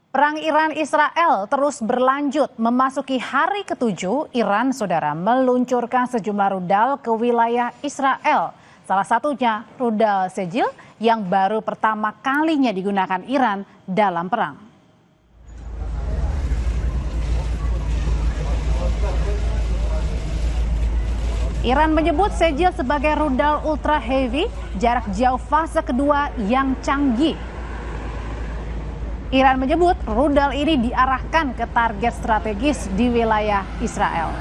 Perang Iran-Israel terus berlanjut. Memasuki hari ke-7, Iran, saudara, meluncurkan sejumlah rudal ke wilayah Israel. Salah satunya rudal Sejil yang baru pertama kalinya digunakan Iran dalam perang. Iran menyebut Sejil sebagai rudal ultra heavy jarak jauh fase kedua yang canggih. Iran menyebut rudal ini diarahkan ke target strategis di wilayah Israel.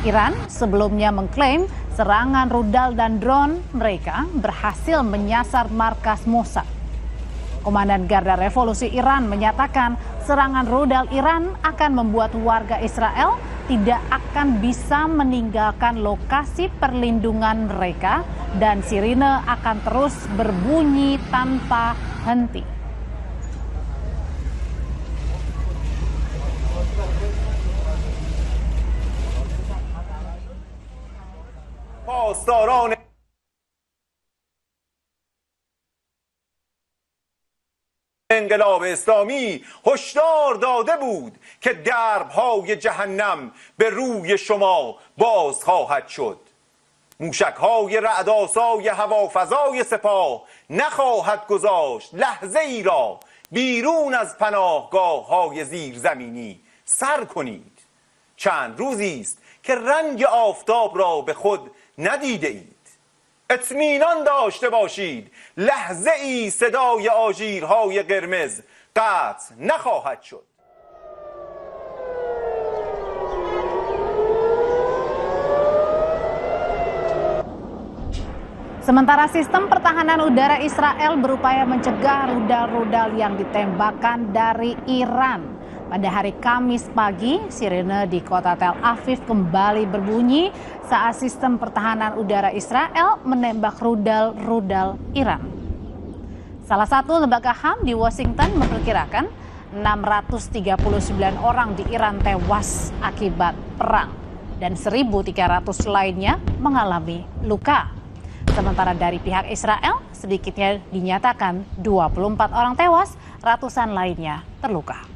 Iran sebelumnya mengklaim serangan rudal dan drone mereka berhasil menyasar markas Mossad. Komandan Garda Revolusi Iran menyatakan serangan rudal Iran akan membuat warga Israel tidak akan bisa meninggalkan lokasi perlindungan mereka dan sirine akan terus berbunyi tanpa henti. پاسداران انقلاب اسلامی هشدار داده بود که درب‌های جهنم به روی شما باز خواهد شد. موشک‌های رعدآسای هوافضای سپاه نخواهد گذاشت لحظه ای را بیرون از پناهگاه‌های زیرزمینی سر کنید. چند روزی است که رنگ آفتاب را به خود ندیده اید. اطمینان داشته باشید لحظه ای صدای آژیرهای قرمز قطع نخواهد شد. Sementara sistem pertahanan udara Israel berupaya mencegah rudal-rudal yang ditembakkan dari Iran. Pada hari Kamis pagi, sirine di kota Tel Aviv kembali berbunyi saat sistem pertahanan udara Israel menembak rudal-rudal Iran. Salah satu lembaga HAM di Washington memperkirakan 639 orang di Iran tewas akibat perang dan 1.300 lainnya mengalami luka. Sementara dari pihak Israel, sedikitnya dinyatakan 24 orang tewas, ratusan lainnya terluka.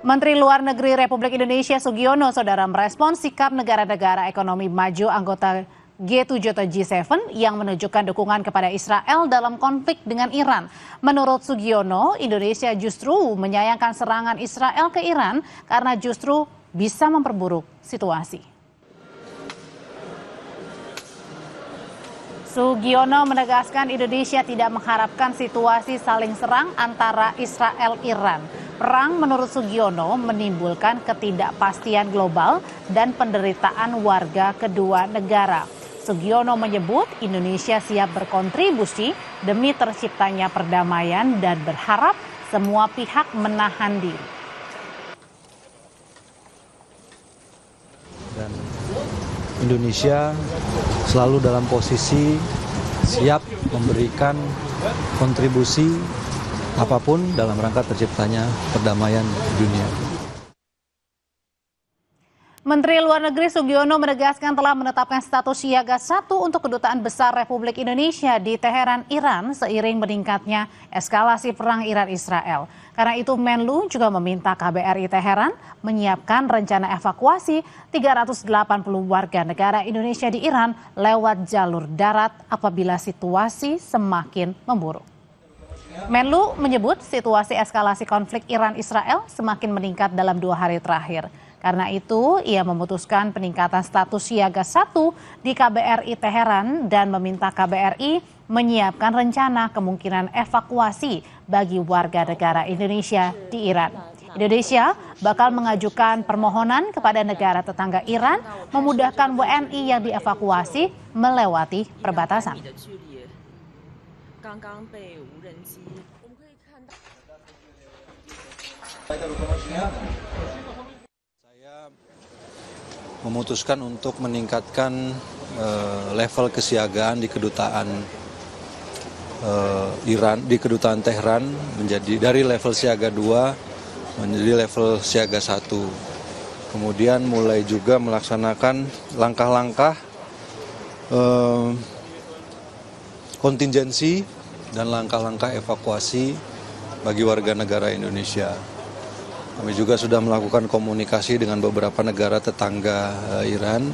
Menteri Luar Negeri Republik Indonesia Sugiono, saudara, merespons sikap negara-negara ekonomi maju anggota G7 atau G7 yang menunjukkan dukungan kepada Israel dalam konflik dengan Iran. Menurut Sugiono, Indonesia justru menyayangkan serangan Israel ke Iran karena justru bisa memperburuk situasi. Sugiono menegaskan Indonesia tidak mengharapkan situasi saling serang antara Israel-Iran. Perang menurut Sugiono menimbulkan ketidakpastian global dan penderitaan warga kedua negara. Sugiono menyebut Indonesia siap berkontribusi demi terciptanya perdamaian dan berharap semua pihak menahan diri. Dan Indonesia selalu dalam posisi siap memberikan kontribusi apapun dalam rangka terciptanya perdamaian di dunia. Menteri Luar Negeri Sugiono menegaskan telah menetapkan status siaga 1 untuk Kedutaan Besar Republik Indonesia di Teheran, Iran seiring meningkatnya eskalasi perang Iran-Israel. Karena itu Menlu juga meminta KBRI Teheran menyiapkan rencana evakuasi 380 warga negara Indonesia di Iran lewat jalur darat apabila situasi semakin memburuk. Menlu menyebut situasi eskalasi konflik Iran-Israel semakin meningkat dalam 2 hari terakhir. Karena itu, ia memutuskan peningkatan status siaga 1 di KBRI Teheran dan meminta KBRI menyiapkan rencana kemungkinan evakuasi bagi warga negara Indonesia di Iran. Indonesia bakal mengajukan permohonan kepada negara tetangga Iran memudahkan WNI yang dievakuasi melewati perbatasan. Memutuskan untuk meningkatkan level kesiagaan di kedutaan Iran, di kedutaan Tehran menjadi dari level siaga 2 menjadi level siaga 1. Kemudian mulai juga melaksanakan langkah-langkah kontingensi dan langkah-langkah evakuasi bagi warga negara Indonesia. Kami juga sudah melakukan komunikasi dengan beberapa negara tetangga Iran,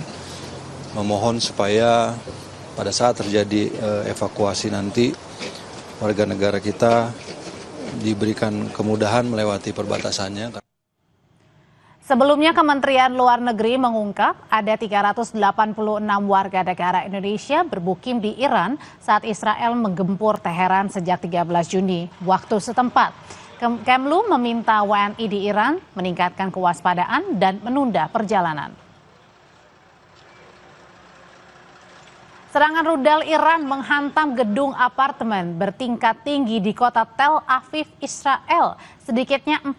memohon supaya pada saat terjadi evakuasi nanti warga negara kita diberikan kemudahan melewati perbatasannya. Sebelumnya Kementerian Luar Negeri mengungkap ada 386 warga negara Indonesia bermukim di Iran saat Israel menggempur Teheran sejak 13 Juni waktu setempat. Kemlu meminta WNI di Iran meningkatkan kewaspadaan dan menunda perjalanan. Serangan rudal Iran menghantam gedung apartemen bertingkat tinggi di kota Tel Aviv, Israel. Sedikitnya 40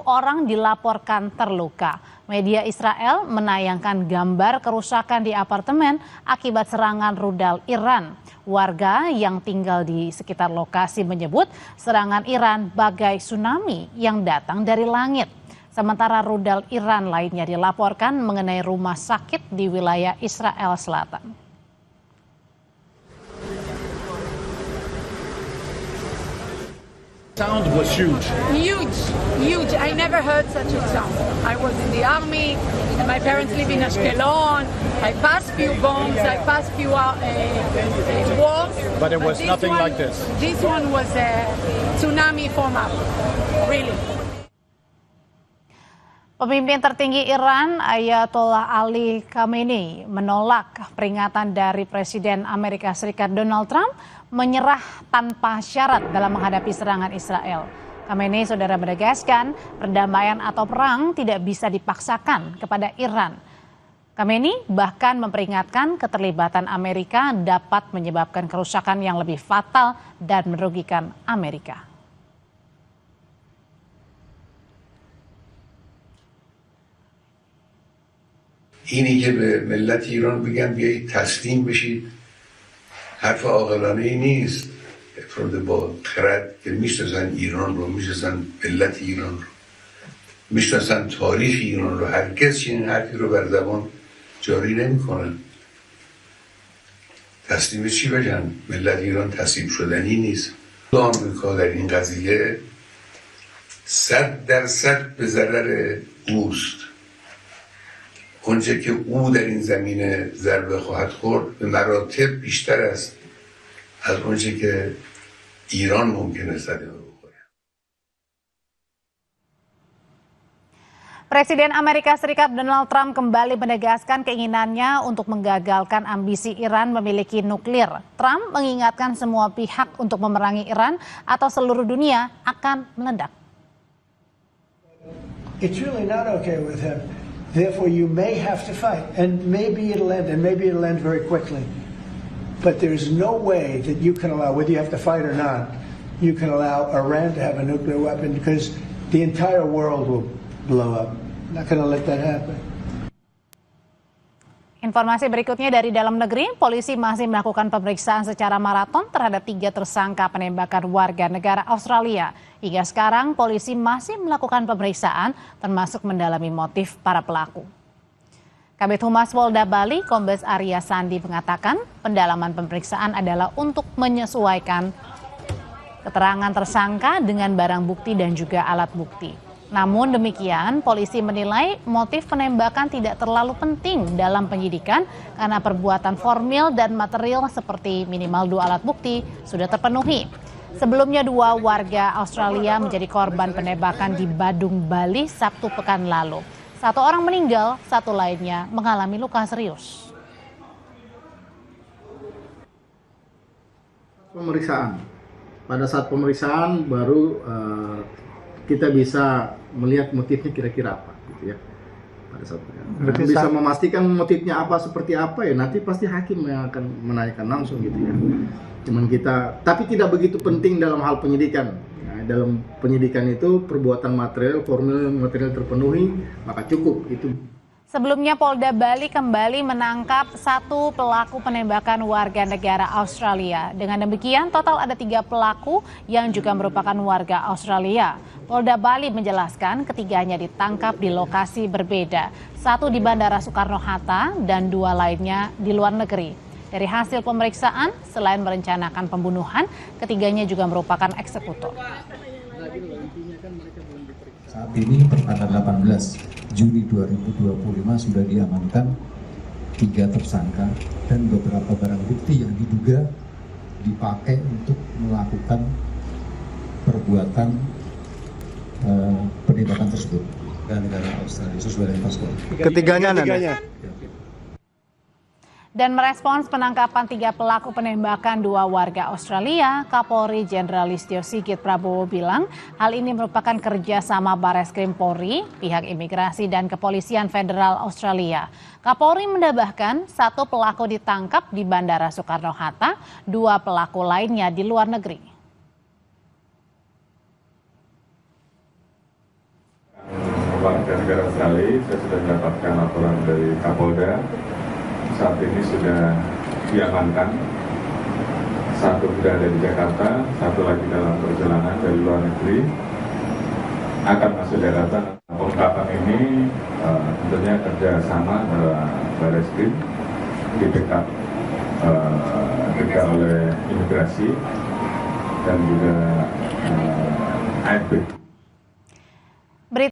orang dilaporkan terluka. Media Israel menayangkan gambar kerusakan di apartemen akibat serangan rudal Iran. Warga yang tinggal di sekitar lokasi menyebut serangan Iran bagai tsunami yang datang dari langit. Sementara rudal Iran lainnya dilaporkan mengenai rumah sakit di wilayah Israel Selatan. Sound was huge. Huge. I never heard such a sound. I was in the army, and my parents live in Ashkelon. I passed few bombs, I passed few wars. But it was nothing like this. This one was a tsunami form up, really. Pemimpin tertinggi Iran, Ayatollah Ali Khamenei, menolak peringatan dari Presiden Amerika Serikat Donald Trump menyerah tanpa syarat dalam menghadapi serangan Israel. Khamenei, saudara, menegaskan perdamaian atau perang tidak bisa dipaksakan kepada Iran. Khamenei bahkan memperingatkan keterlibatan Amerika dapat menyebabkan kerusakan yang lebih fatal dan merugikan Amerika. اینی که به ملت ایران بگن بیایید تسلیم بشید حرف عاقلانه ای نیست. افراد با خرد که میشناسن ایران رو، میشناسن ملت ایران رو، میشناسن تاریخ ایران رو، هرگز چنین حرفی رو بر زبان جاری نمیکنن. تسلیم چی بشن؟ ملت ایران تسلیم شدنی نیست. آمریکا در این قضیه 100% به ضرر اوست. اونچه که او در این زمینه ضربه خواهد خورد به مراتب بیشتر است از اونچه که ایران ممکنه صدمه بخوره. Presiden Amerika Serikat Donald Trump kembali menegaskan keinginannya untuk menggagalkan ambisi Iran memiliki nuklir. Trump mengingatkan semua pihak untuk memerangi Iran atau seluruh dunia akan meledak. It's really not okay with him. Therefore, you may have to fight, and maybe it'll end, and maybe it'll end very quickly. But there's no way that you can allow, whether you have to fight or not, you can allow Iran to have a nuclear weapon because the entire world will blow up. Not going to let that happen. Informasi berikutnya dari dalam negeri, polisi masih melakukan pemeriksaan secara maraton terhadap 3 tersangka penembakan warga negara Australia. Hingga sekarang polisi masih melakukan pemeriksaan termasuk mendalami motif para pelaku. Kabid Humas Polda Bali, Kombes Arya Sandi mengatakan pendalaman pemeriksaan adalah untuk menyesuaikan keterangan tersangka dengan barang bukti dan juga alat bukti. Namun demikian, polisi menilai motif penembakan tidak terlalu penting dalam penyidikan karena perbuatan formil dan material seperti minimal 2 alat bukti sudah terpenuhi. Sebelumnya 2 warga Australia menjadi korban penembakan di Badung, Bali Sabtu pekan lalu. 1 orang meninggal, 1 lainnya mengalami luka serius. Pemeriksaan. Pada saat pemeriksaan baru kita bisa melihat motifnya kira-kira apa, gitu ya. Pada saat bisa memastikan motifnya apa seperti apa ya nanti pasti hakim yang akan menanyakan langsung, gitu ya. Cuman kita, tapi tidak begitu penting dalam hal penyidikan. Nah, dalam penyidikan itu perbuatan material, formil material terpenuhi maka cukup itu. Sebelumnya Polda Bali kembali menangkap satu pelaku penembakan warga negara Australia. Dengan demikian total ada 3 pelaku yang juga merupakan warga Australia. Polda Bali menjelaskan ketiganya ditangkap di lokasi berbeda. Satu di Bandara Soekarno-Hatta dan 2 lainnya di luar negeri. Dari hasil pemeriksaan, selain merencanakan pembunuhan, ketiganya juga merupakan eksekutor. Saat ini pertanggal 18 Juni 2025 sudah diamankan 3 tersangka dan beberapa barang bukti yang diduga dipakai untuk melakukan perbuatan penembakan tersebut. Negara Australia sesuai dengan paspor. Ketiganya. Dan merespons penangkapan 3 pelaku penembakan 2 warga Australia, Kapolri Jenderal Listio Sigit Prabowo bilang hal ini merupakan kerjasama Bareskrim Polri, pihak imigrasi dan kepolisian federal Australia. Kapolri menambahkan 1 pelaku ditangkap di Bandara Soekarno-Hatta, 2 pelaku lainnya di luar negeri. Warga negara Australia, saya sudah mendapatkan laporan dari Kapolda. Saat ini sudah diamankan, 1 sudah ada di Jakarta, 1 lagi dalam perjalanan dari luar negeri, akan masuk daratan. Pengungkapan ini tentunya kerjasama antara Bareskrim, di backup juga oleh imigrasi dan juga AFP.